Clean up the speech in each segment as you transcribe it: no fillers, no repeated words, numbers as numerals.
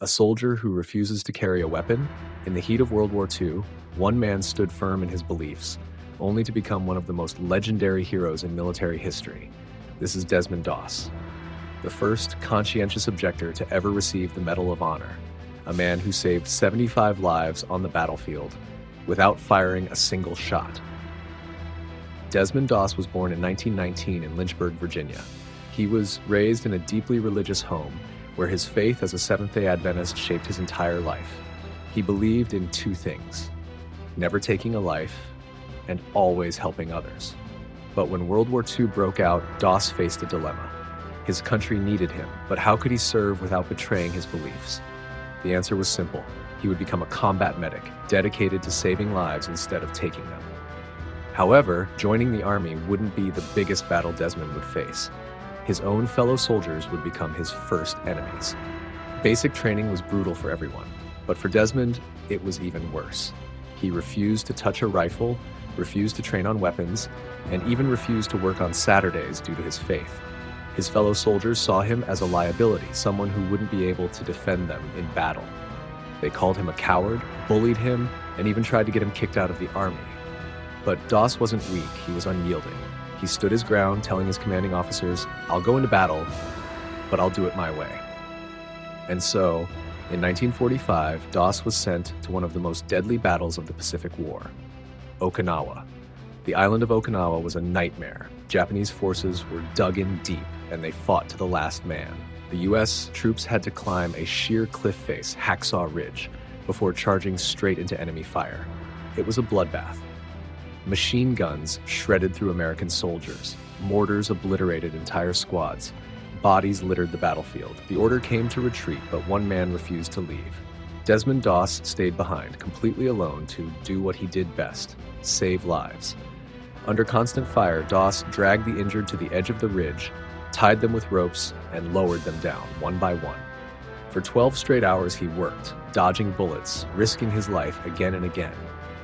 A soldier who refuses to carry a weapon? In the heat of World War II, one man stood firm in his beliefs, only to become one of the most legendary heroes in military history. This is Desmond Doss, the first conscientious objector to ever receive the Medal of Honor, a man who saved 75 lives on the battlefield without firing a single shot. Desmond Doss was born in 1919 in Lynchburg, Virginia. He was raised in a deeply religious home where his faith as a Seventh-day Adventist shaped his entire life. He believed in two things: never taking a life and always helping others. But when World War II broke out, Doss faced a dilemma. His country needed him, but how could he serve without betraying his beliefs? The answer was simple. He would become a combat medic, dedicated to saving lives instead of taking them. However, joining the army wouldn't be the biggest battle Desmond would face. His own fellow soldiers would become his first enemies. Basic training was brutal for everyone, but for Desmond, it was even worse. He refused to touch a rifle, refused to train on weapons, and even refused to work on Saturdays due to his faith. His fellow soldiers saw him as a liability, someone who wouldn't be able to defend them in battle. They called him a coward, bullied him, and even tried to get him kicked out of the army. But Doss wasn't weak, he was unyielding. He stood his ground, telling his commanding officers, "I'll go into battle, but I'll do it my way." And so, in 1945, Doss was sent to one of the most deadly battles of the Pacific War, Okinawa. The island of Okinawa was a nightmare. Japanese forces were dug in deep, and they fought to the last man. The U.S. troops had to climb a sheer cliff face, Hacksaw Ridge, before charging straight into enemy fire. It was a bloodbath. Machine guns shredded through American soldiers. Mortars obliterated entire squads. Bodies littered the battlefield. The order came to retreat, but one man refused to leave. Desmond Doss stayed behind, completely alone, to do what he did best: save lives. Under constant fire, Doss dragged the injured to the edge of the ridge, tied them with ropes, and lowered them down, one by one. For 12 straight hours he worked, dodging bullets, risking his life again and again.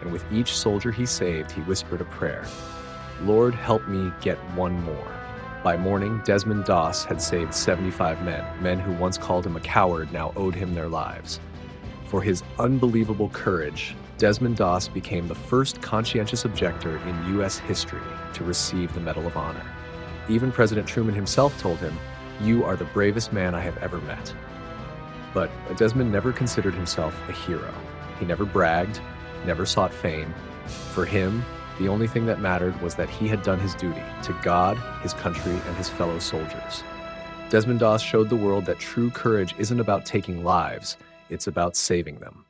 And with each soldier he saved, he whispered a prayer: "Lord, help me get one more." By morning, Desmond Doss had saved 75 men who once called him a coward now owed him their lives. For his unbelievable courage, Desmond Doss became the first conscientious objector in U.S. history to receive the Medal of Honor. Even President Truman himself told him, "You are the bravest man I have ever met." But Desmond never considered himself a hero. He never bragged, never sought fame. For him, the only thing that mattered was that he had done his duty to God, his country, and his fellow soldiers. Desmond Doss showed the world that true courage isn't about taking lives, it's about saving them.